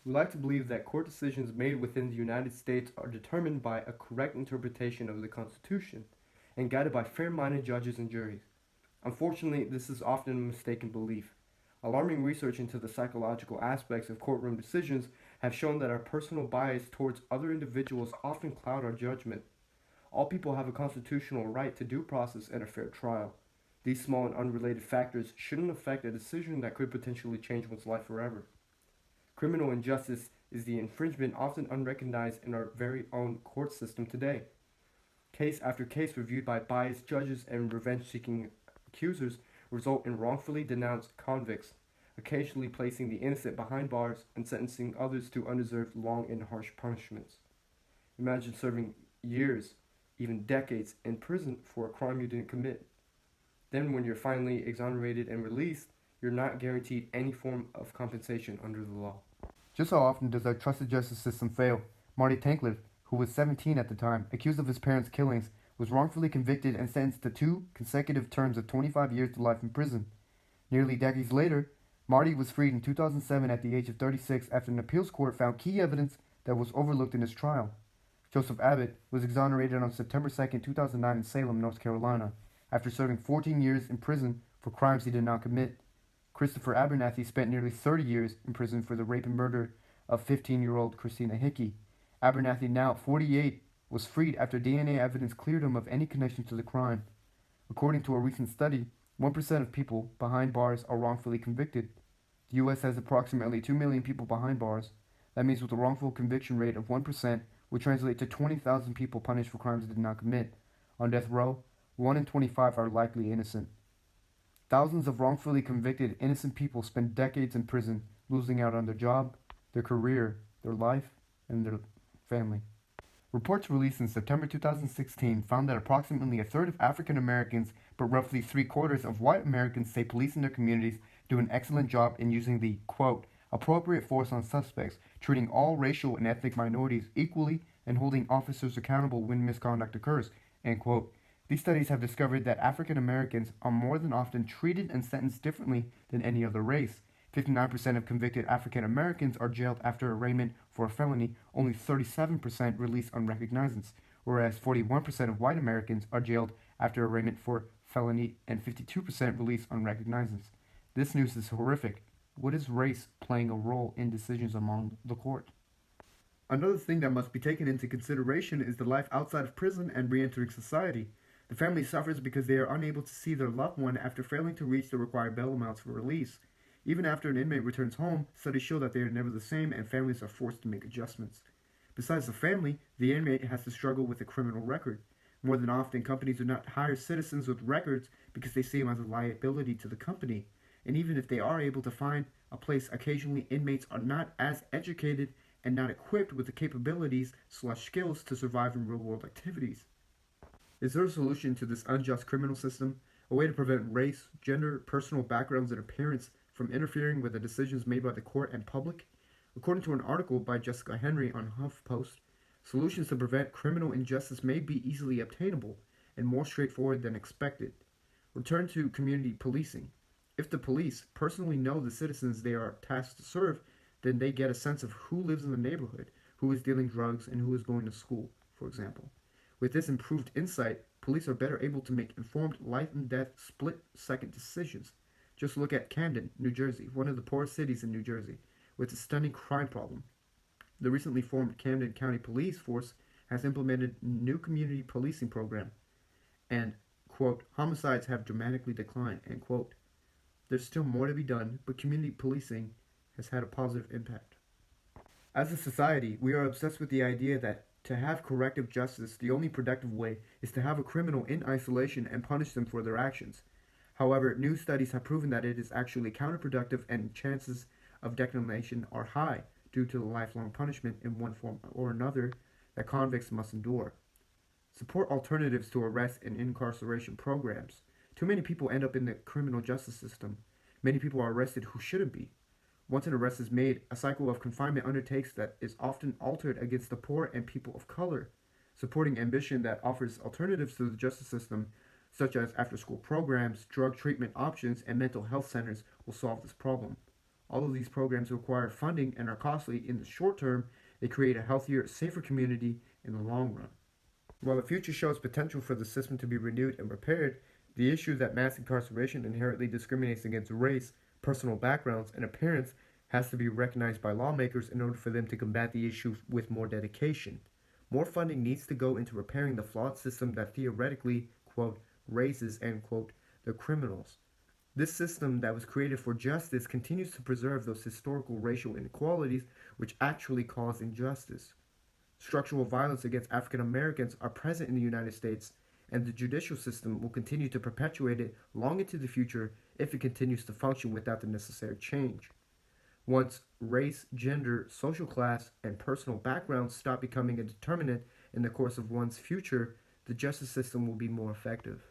We like to believe that court decisions made within the United States are determined by a correct interpretation of the Constitution and guided by fair-minded judges and juries. Unfortunately, this is often a mistaken belief. Alarming research into the psychological aspects of courtroom decisions have shown that our personal bias towards other individuals often cloud our judgment. All people have a constitutional right to due process and a fair trial. These small and unrelated factors shouldn't affect a decision that could potentially change one's life forever. Criminal injustice is the infringement often unrecognized in our very own court system today. Case after case reviewed by biased judges and revenge-seeking accusers result in wrongfully denounced convicts, occasionally placing the innocent behind bars and sentencing others to undeserved long and harsh punishments. Imagine serving years, even decades, in prison for a crime you didn't commit. Then, when you're finally exonerated and released, you're not guaranteed any form of compensation under the law. Just how often does our trusted justice system fail? Marty Tankleff, who was 17 at the time, accused of his parents' killings, was wrongfully convicted and sentenced to 2 consecutive terms of 25 years to life in prison. Nearly decades later, Marty was freed in 2007 at the age of 36 after an appeals court found key evidence that was overlooked in his trial. Joseph Abbott was exonerated on September 2, 2009 in Salem, North Carolina, after serving 14 years in prison for crimes he did not commit. Christopher Abernathy spent nearly 30 years in prison for the rape and murder of 15-year-old Christina Hickey. Abernathy, now 48, was freed after DNA evidence cleared him of any connection to the crime. According to a recent study, 1% of people behind bars are wrongfully convicted. The U.S. has approximately 2 million people behind bars. That means with a wrongful conviction rate of 1% would translate to 20,000 people punished for crimes they did not commit. On death row, 1 in 25 are likely innocent. Thousands of wrongfully convicted innocent people spend decades in prison, losing out on their job, their career, their life, and their family. Reports released in September 2016 found that approximately a third of African Americans, but roughly 3/4 of white Americans say police in their communities do an excellent job in using the, quote, appropriate force on suspects, treating all racial and ethnic minorities equally and holding officers accountable when misconduct occurs, end quote. These studies have discovered that African Americans are more than often treated and sentenced differently than any other race. 59% of convicted African Americans are jailed after arraignment for a felony, only 37% released on recognizance, whereas 41% of white Americans are jailed after arraignment for felony and 52% released on recognizance. This news is horrific. What is race playing a role in decisions among the court? Another thing that must be taken into consideration is the life outside of prison and re-entering society. The family suffers because they are unable to see their loved one after failing to reach the required bail amounts for release. Even after an inmate returns home, studies show that they are never the same and families are forced to make adjustments. Besides the family, the inmate has to struggle with a criminal record. More than often, companies do not hire citizens with records because they see them as a liability to the company. And even if they are able to find a place, occasionally inmates are not as educated and not equipped with the capabilities/skills to survive in real-world activities. Is there a solution to this unjust criminal system? A way to prevent race, gender, personal backgrounds, and appearance from interfering with the decisions made by the court and public? According to an article by Jessica Henry on HuffPost, solutions to prevent criminal injustice may be easily obtainable and more straightforward than expected. Return to community policing. If the police personally know the citizens they are tasked to serve, then they get a sense of who lives in the neighborhood, who is dealing drugs, and who is going to school, for example. With this improved insight, police are better able to make informed life and death split-second decisions. Just look at Camden, New Jersey, one of the poorest cities in New Jersey, with a stunning crime problem. The recently formed Camden County Police Force has implemented a new community policing program, and, quote, homicides have dramatically declined, end quote. There's still more to be done, but community policing has had a positive impact. As a society, we are obsessed with the idea that to have corrective justice, the only productive way is to have a criminal in isolation and punish them for their actions. However, new studies have proven that it is actually counterproductive and chances of declination are high due to the lifelong punishment in one form or another that convicts must endure. Support alternatives to arrest and incarceration programs. Too many people end up in the criminal justice system. Many people are arrested who shouldn't be. Once an arrest is made, a cycle of confinement undertakes that is often altered against the poor and people of color. Supporting ambition that offers alternatives to the justice system, such as after-school programs, drug treatment options, and mental health centers, will solve this problem. Although these programs require funding and are costly in the short term, they create a healthier, safer community in the long run. While the future shows potential for the system to be renewed and repaired, the issue that mass incarceration inherently discriminates against race, personal backgrounds, and appearance has to be recognized by lawmakers in order for them to combat the issue with more dedication. More funding needs to go into repairing the flawed system that theoretically, quote, raises, end quote, the criminals. This system that was created for justice continues to preserve those historical racial inequalities which actually cause injustice. Structural violence against African Americans are present in the United States, and the judicial system will continue to perpetuate it long into the future if it continues to function without the necessary change. Once race, gender, social class, and personal background stop becoming a determinant in the course of one's future, the justice system will be more effective.